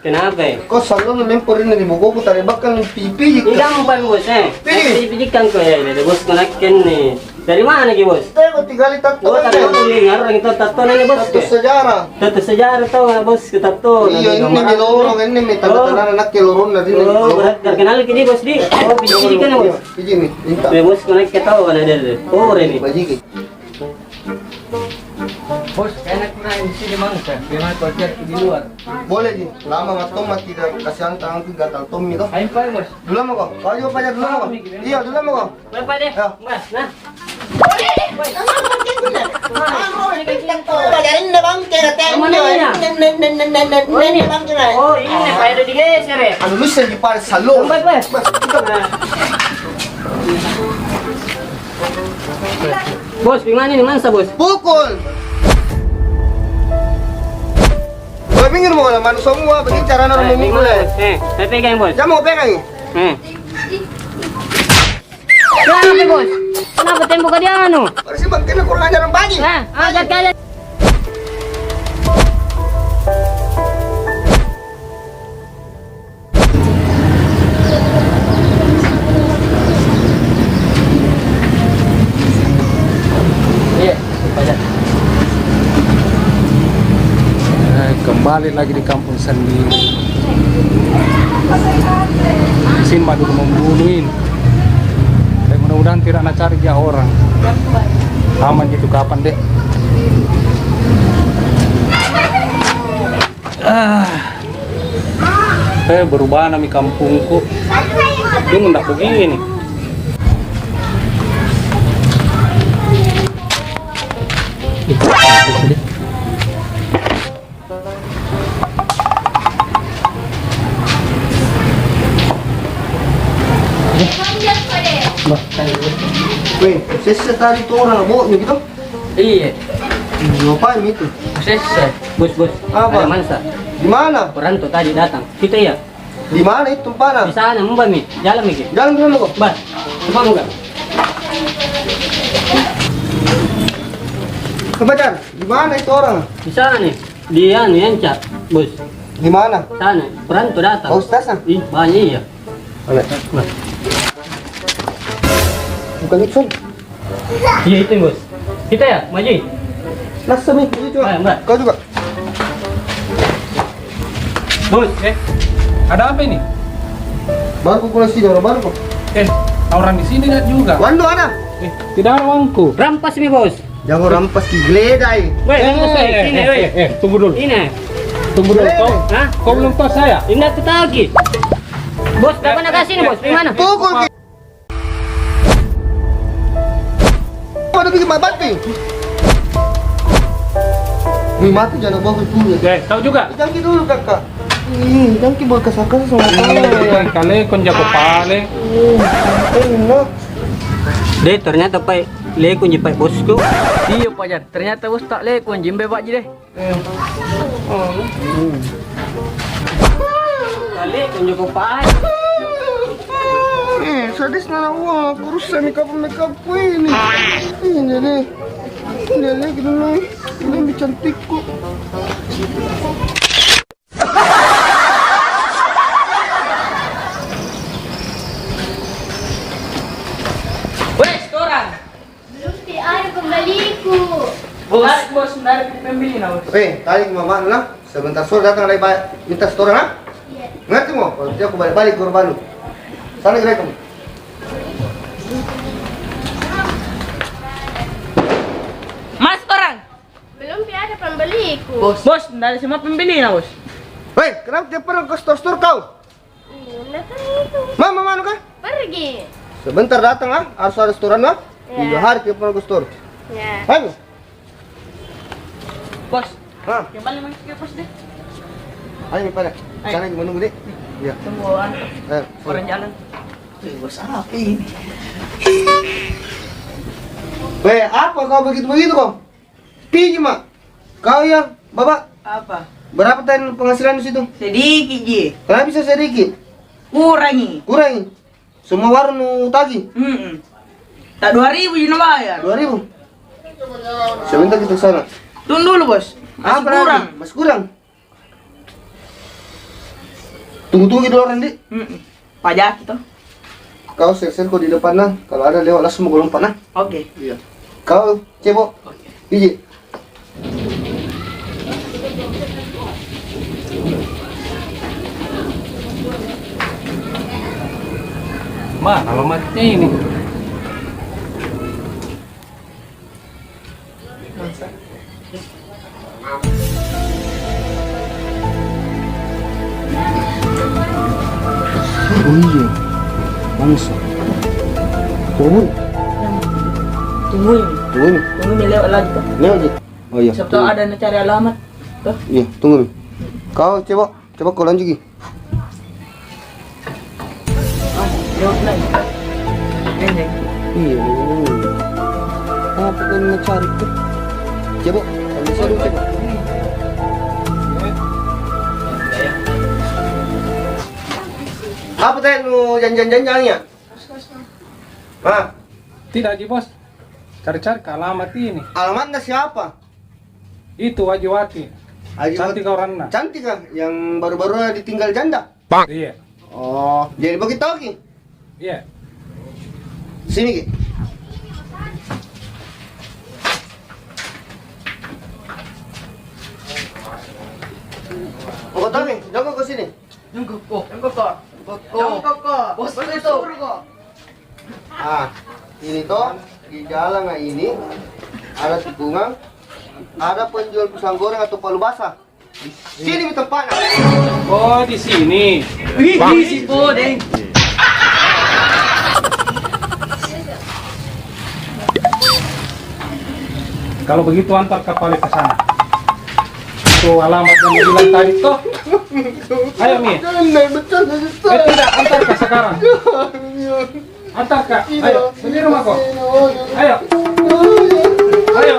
Kenapa? Kau selalu lempar ini di buku tadi bahkan pipi. Ini gampang bos, pijikan kau ya, ini bos konakan nih. Dari mana ki bos? Tengok 3 kali tato. Oh, tato ini orang itu tato ini bos. Tato sejarah. Tato sejarah tahu nggak bos? Tato. Iya ini melorong ini tanda-tanda anak kelorong dari ini. Oh, terkenal kini bos di. Oh, pijikan bos. Piji nih, minta. Bos konakan tahu kan ada. Oh, ini. Bajiki. Bos, kayaknya kurang di sini mangsa. Gimana kalau cari di luar? Boleh ji. Lama nggak Tom tidak kasih tangan tuh gatal Tom itu. Ayo pak bos. Dulu mau kau. Kau juga pajak dulu mau kau. Iya dulu mau kau. Berapa deh? Ya. Mas, nah. Pajarin na bang kaya Oh, ini Pak ada digeser ya. Ano lusa di para salon. Baik. Bos, gimana nih mansa bos? Pukul. Boy, minggir mo naman semua. Begini cara orang memukul saya pegang bos. Jangan mau pegang. Kenapa bos? Kenapa tembok dia anu? Harus bang kena kurang ajar orang pagi. Nah, ajak kalian. Iya, pajak. Kembali lagi di kampung sendiri. Sin madu membunuhin. Dan mudah-mudahan tidak nak cari dia orang. Aman gitu kapan deh. Berubah nami kampungku. Dia nggak begini. Weh, saya tadi tuh orang bawa nih gitu. Iya. Ngapain itu? Selesai. Bos. Apa? Ada mansa. Di mana? Perantu tadi datang. Kita ya. Di mana itu tempatnya? Di sana, mbak mi. Jalan mi. Jalan dulu kok. Bas. Coba enggak? Kebadan, di mana itu orang? Di sana nih. Dia nih encak, bos. Di mana? Sana. Perantu datang. Bau stasan? Ih, banyak iya. Oleh. Bas. Bukan itu. Iya itu bos. Kita ya, maju. Nasa mi, itu juga. Ayo, Mbak. Kau juga. Bos, ada apa ini? Baru kau pulang sini, orang baru kok. Orang di sini nggak juga. Wando ada? Tidak ada uangku. Rampas mi bos. Jangan rampas ki geledai. Woi, rampas ini, woi. Tunggu dulu. Ini. Tunggu dulu. Hah? Kau belum tahu saya? Ini aku tahu ki. Bos, kapan nak kasih nih bos? Di mana? Pukul ki. Ada bikin mati. Mati jangan bawa dulu. Tahu juga? Jangan dulu kakak. Jangan ki bawa kasar-kasar sama kau. Kali kon jago pale. Enak. Deh, ternyata Pak lekun je Pak bosku. Iya pajak. Ternyata bos tak lekon jembe bak je deh. Kali kunjuk Pak. Sadis na wah, kurusan makeup ini. Ini deh. Ini lagi dulu. Ini lebih cantik kok. Woi, setoran. Belum ada pembeliku. Bos, dari pembeli nah bos. Tadi mama lah. Sebentar sore datang lagi minta setoran ah? Iya. Ngerti mau? Kalau dia aku balik ke Balu. Sana gerai kamu. Mas orang. Belum ada pembeliku. Bos, dari semua pembeli nah bos. Hei, kenapa dia pernah ke store kau? Nah kan itu. Mama mana kah? Pergi. Sebentar datang ah, harus ada setoran ah. Ya. 3 hari dia pernah ke store. Ya. Ayo. Bos, Ah, kembali masuk ke pos deh. ayo pada. Sana lagi menunggu deh. Iya. Tungguan Orang jalan. bos apa ini? Weh, apa kau begitu kau? Piji mak. Kau yang bapak Apa? berapa tahun penghasilan di situ? Sedikit ji. Kenapa bisa sedikit? Kurangi. Kurangi. Semua warung nu tagi. Tak 2000 je nak bayar. 2000. Sebentar kita ke sana. Tunggu dulu bos. Masih Apa kurang. lagi? Masih kurang. Tunggu dulu Randy. Pajak itu. Kau sel kau di depan nah. Kalau ada lewat langsung mau lompat nah. Oke. Iya. Kau cebok. Biji. Mana alamatnya ini? Oh iya. Bangsa. Tunggu. Tungguin. Tunggu. Tunggu nih lewat lagi tuh. Lewat aja. Oh iya. Siapa tahu ada yang cari alamat. Tuh. Iya, tunggu. Kau cebok. Coba kau lanjut lagi. Lewat lagi. Ini. Iya. Apa kau mau cari tuh? Cebok. Ambil saya dulu cebok. Apa teh nu janjian-janjiannya? Hah? Tidak Ji Bos. Cari-cari ke alamat ini. Alamatnya siapa? Itu Wajiwati. Cantik orangnya. Cantik kah? Yang baru-baru ditinggal janda? Iya. Oh, jadi begitu Ki? Iya. Sini Ki. Oh, tahu nih, jago ke sini. Yang koko. Bos itu. Ah, ini toh di jalan ini ada tikungan, ada penjual pisang goreng atau palu basah. Di sini di tempatnya. Oh, di sini. Wih, si Bodeng. Kalau begitu antar kapal ke sana. Itu alamat yang bilang tadi toh. Ayo Mi. Tidak, antar ke sekarang. Antar Kak. Ayo, ini rumah kok. Ayo. Ayo,